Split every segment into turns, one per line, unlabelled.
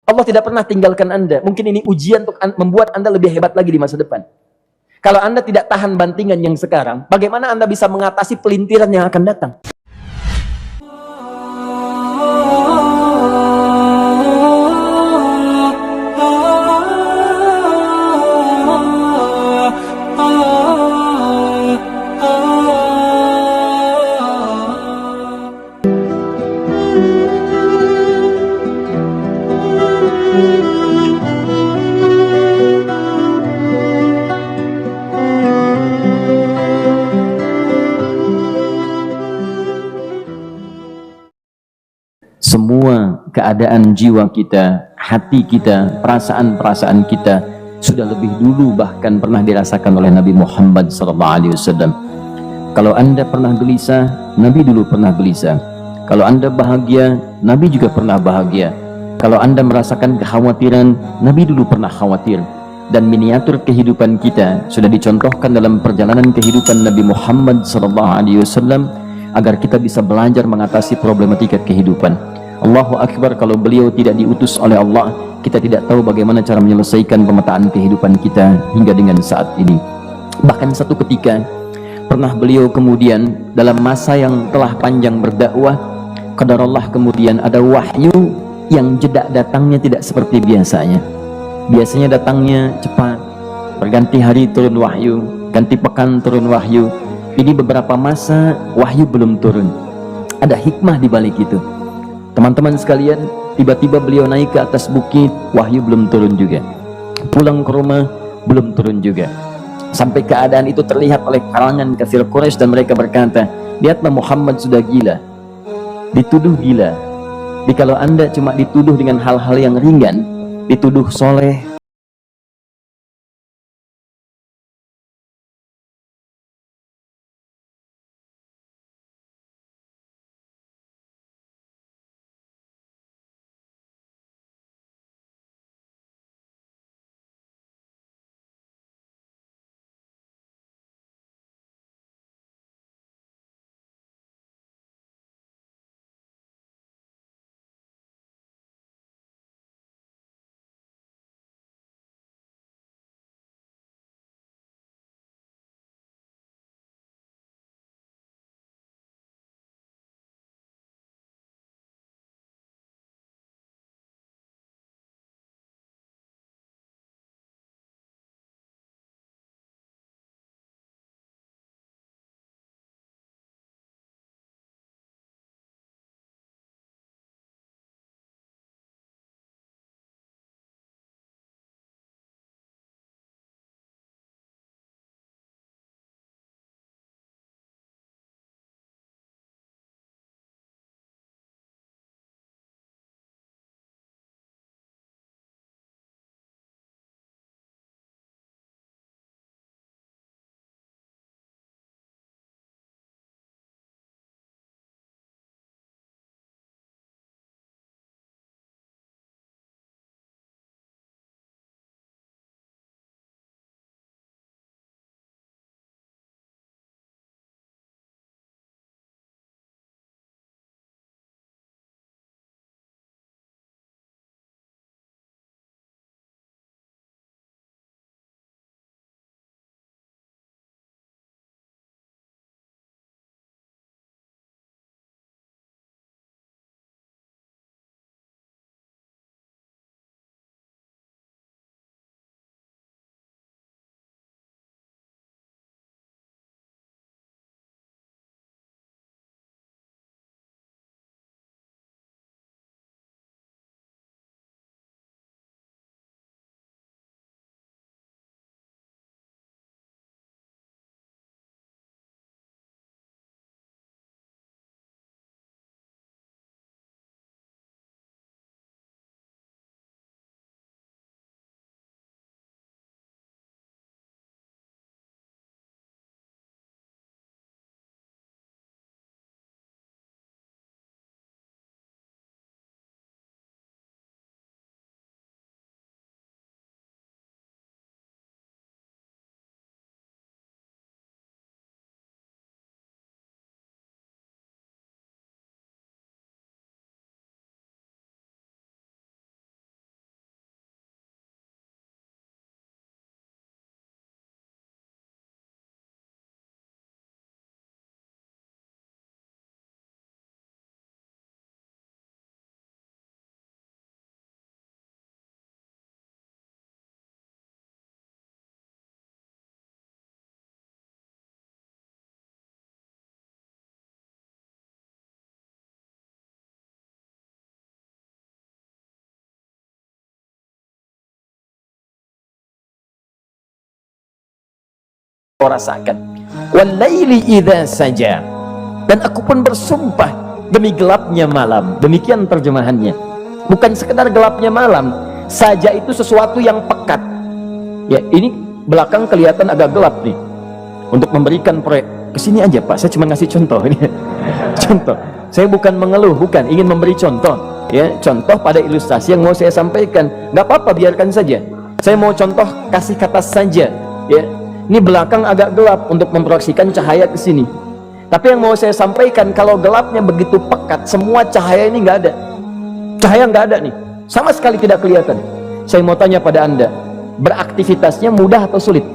Allah tidak pernah tinggalkan Anda. Mungkin ini ujian untuk membuat Anda lebih hebat lagi di masa depan. Kalau Anda tidak tahan bantingan yang sekarang, bagaimana Anda bisa mengatasi pelintiran yang akan datang? Semua keadaan jiwa kita, hati kita, perasaan-perasaan kita sudah lebih dulu bahkan pernah dirasakan oleh Nabi Muhammad SAW. Kalau Anda pernah gelisah, Nabi dulu pernah gelisah. Kalau Anda bahagia, Nabi juga pernah bahagia. Kalau Anda merasakan kekhawatiran, Nabi dulu pernah khawatir. Dan miniatur kehidupan kita sudah dicontohkan dalam perjalanan kehidupan Nabi Muhammad SAW agar kita bisa belajar mengatasi problematika kehidupan. Allahu Akbar, kalau beliau tidak diutus oleh Allah, kita tidak tahu bagaimana cara menyelesaikan pemetaan kehidupan kita hingga dengan saat ini. Bahkan satu ketika pernah beliau kemudian dalam masa yang telah panjang berdakwah, qadarullah kemudian ada wahyu yang jeda datangnya tidak seperti biasanya. Biasanya datangnya cepat, berganti hari turun wahyu, ganti pekan turun wahyu. Ini beberapa masa wahyu belum turun. Ada hikmah di balik itu. Teman-teman sekalian, tiba-tiba beliau naik ke atas bukit, wahyu belum turun juga. Pulang ke rumah, belum turun juga. Sampai keadaan itu terlihat oleh kalangan kafir Quraisy dan mereka berkata, lihatlah Muhammad sudah gila, dituduh gila. Jadi kalau Anda cuma dituduh dengan hal-hal yang ringan, dituduh soleh, kau rasakan. Wal-laili idza saja, dan aku pun bersumpah demi gelapnya malam. Demikian terjemahannya. Bukan sekedar gelapnya malam saja, itu sesuatu yang pekat. Ya, ini belakang kelihatan agak gelap nih. Untuk memberikan proyek, kesini aja Pak, saya cuma ngasih contoh ini. Contoh, saya bukan mengeluh, bukan, ingin memberi contoh. Ya, contoh pada ilustrasi yang mau saya sampaikan. Nggak apa-apa, biarkan saja. Saya mau contoh, kasih kata saja. Ya, ini belakang agak gelap untuk memproyeksikan cahaya ke sini. Tapi yang mau saya sampaikan, kalau gelapnya begitu pekat, semua cahaya ini nggak ada. Cahaya nggak ada nih, sama sekali tidak kelihatan. Saya mau tanya pada Anda, beraktivitasnya mudah atau sulit?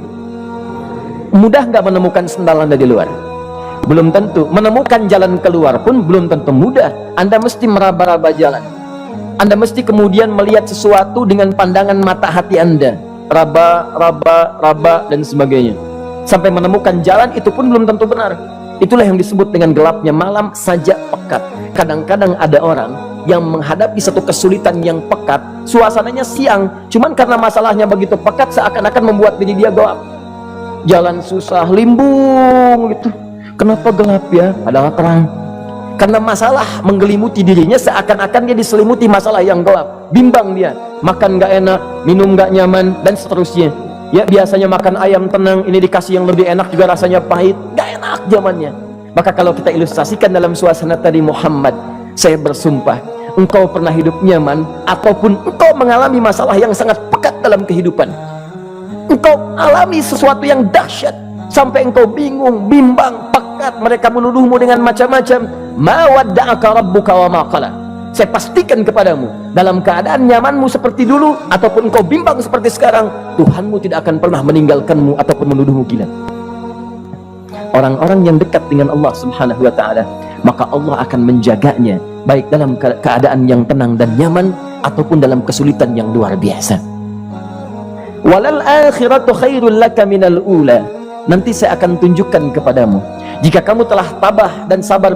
Mudah nggak menemukan sendal Anda di luar? Belum tentu. Menemukan jalan keluar pun belum tentu mudah. Anda mesti meraba-raba jalan. Anda mesti kemudian melihat sesuatu dengan pandangan mata hati Anda, raba, dan sebagainya, sampai menemukan jalan. Itu pun belum tentu benar. Itulah yang disebut dengan gelapnya malam saja pekat. Kadang-kadang ada orang yang menghadapi satu kesulitan yang pekat, suasananya siang, cuman karena masalahnya begitu pekat, seakan-akan membuat diri dia gelap. Jalan susah, limbung gitu. Kenapa gelap ya? Padahal terang. Karena masalah menggelimuti dirinya, seakan-akan dia diselimuti masalah yang gelap. Bimbang dia, makan nggak enak, minum nggak nyaman, dan seterusnya. Ya, biasanya makan ayam tenang, ini dikasih yang lebih enak juga rasanya pahit, nggak enak zamannya. Maka kalau kita ilustrasikan dalam suasana tadi, Muhammad, saya bersumpah, engkau pernah hidup nyaman ataupun engkau mengalami masalah yang sangat pekat dalam kehidupan. Engkau alami sesuatu yang dahsyat sampai engkau bingung, bimbang, pekat, mereka menuduhmu dengan macam-macam. Ma wadda'aka rabbuka wa ma qala. Saya pastikan kepadamu, dalam keadaan nyamanmu seperti dulu ataupun engkau bimbang seperti sekarang, Tuhanmu tidak akan pernah meninggalkanmu ataupun menuduhmu gila. Orang-orang yang dekat dengan Allah Subhanahu wa ta'ala, maka Allah akan menjaganya, baik dalam keadaan yang tenang dan nyaman ataupun dalam kesulitan yang luar biasa. Walal akhiratu khairul laka minal ula. Nanti saya akan tunjukkan kepadamu, jika kamu telah tabah dan sabar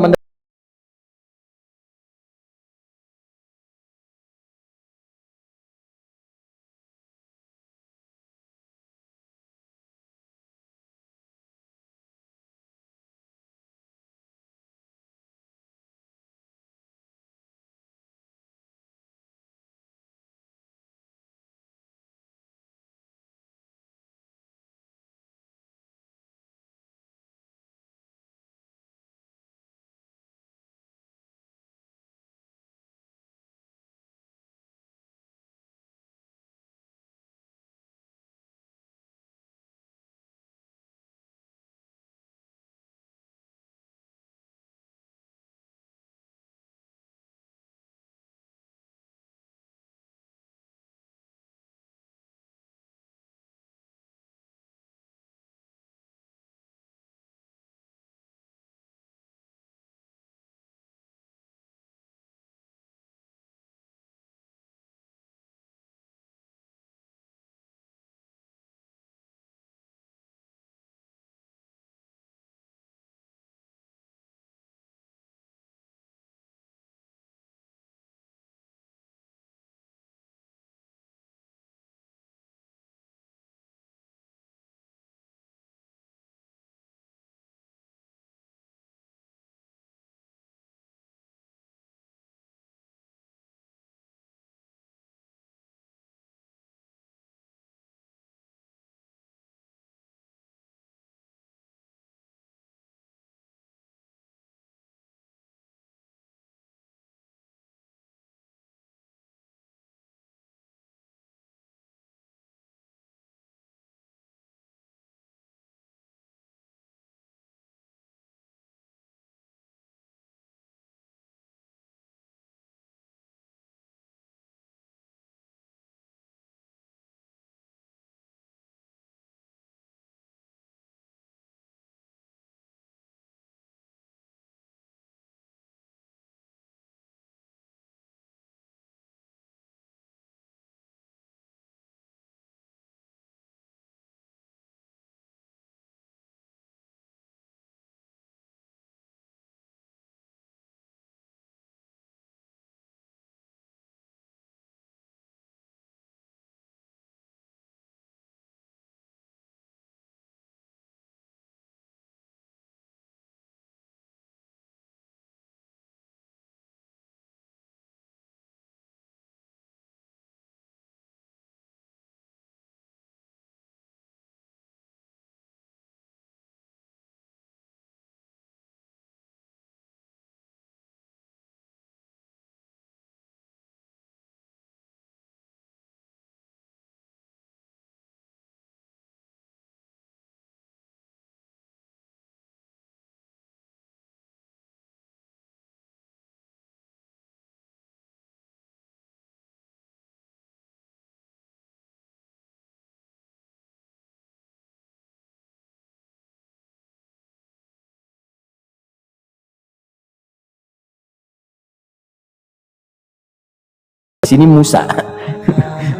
sini Musa.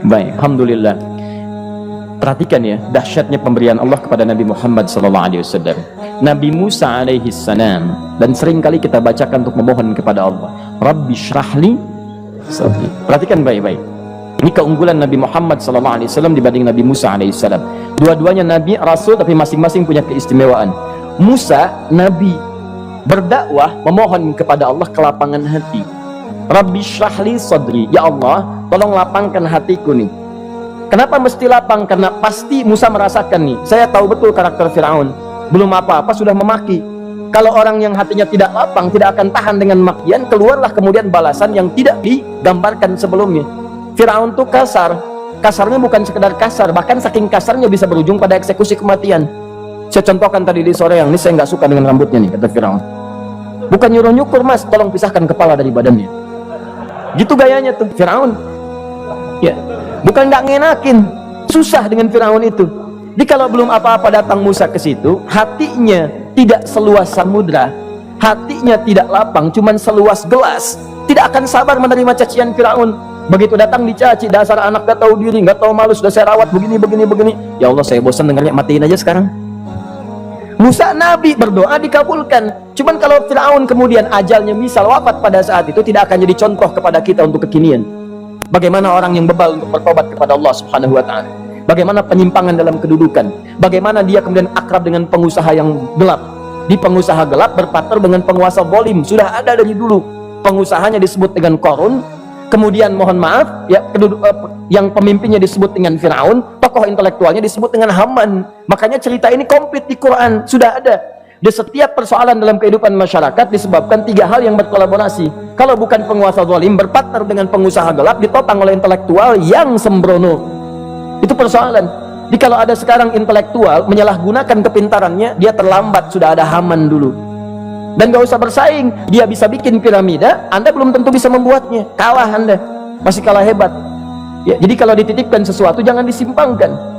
Baik, alhamdulillah. Perhatikan ya, dahsyatnya pemberian Allah kepada Nabi Muhammad SAW. Nabi Musa alaihi salam, dan sering kali kita bacakan untuk memohon kepada Allah, Rabbi syrahli sadri. Perhatikan baik-baik. Ini keunggulan Nabi Muhammad SAW dibanding Nabi Musa alaihissalam. Dua-duanya Nabi, Rasul, tapi masing-masing punya keistimewaan. Musa, Nabi, berdakwah, memohon kepada Allah kelapangan hati. Rabbi syrahli sadri. Ya Allah, tolong lapangkan hatiku nih. Kenapa mesti lapang? Karena pasti Musa merasakan nih, saya tahu betul karakter Firaun. Belum apa-apa sudah memaki. Kalau orang yang hatinya tidak lapang, tidak akan tahan dengan makian, keluarlah kemudian balasan yang tidak digambarkan sebelumnya. Firaun tuh kasar. Kasarnya bukan sekedar kasar, bahkan saking kasarnya bisa berujung pada eksekusi kematian. Saya contohkan tadi di sore yang ini, saya nggak suka dengan rambutnya nih, kata Firaun. Bukan nyuruh nyukur, Mas, tolong pisahkan kepala dari badannya. Gitu gayanya tuh Firaun. Ya, bukan nggak ngenakin, susah dengan Firaun itu. Jadi kalau belum apa-apa datang Musa ke situ, hatinya tidak seluas samudra, hatinya tidak lapang, cuman seluas gelas, tidak akan sabar menerima cacian Firaun. Begitu datang dicaci, dasar anak gak tahu diri, gak tahu malu, sudah saya rawat begini. Ya Allah, saya bosan dengarnya, matiin aja sekarang. Musa Nabi berdoa dikabulkan. Cuman kalau Firaun kemudian ajalnya misal wafat pada saat itu, tidak akan jadi contoh kepada kita untuk kekinian. Bagaimana orang yang bebal untuk bertobat kepada Allah Subhanahu wa ta'ala, bagaimana penyimpangan dalam kedudukan, bagaimana dia kemudian akrab dengan pengusaha yang gelap. Di pengusaha gelap berpartner dengan penguasa zalim, sudah ada dari dulu. Pengusahanya disebut dengan Qarun, kemudian mohon maaf ya, yang pemimpinnya disebut dengan Firaun, tokoh intelektualnya disebut dengan Haman. Makanya cerita ini komplit di Quran, sudah ada. Di setiap persoalan dalam kehidupan masyarakat disebabkan tiga hal yang berkolaborasi. Kalau bukan penguasa zalim berpartner dengan pengusaha gelap, ditopang oleh intelektual yang sembrono. Itu persoalan. Jadi kalau ada sekarang intelektual menyalahgunakan kepintarannya, dia terlambat, sudah ada Haman dulu. Dan gak usah bersaing, dia bisa bikin piramida, Anda belum tentu bisa membuatnya, kalah Anda, masih kalah hebat ya. Jadi kalau dititipkan sesuatu jangan disimpangkan.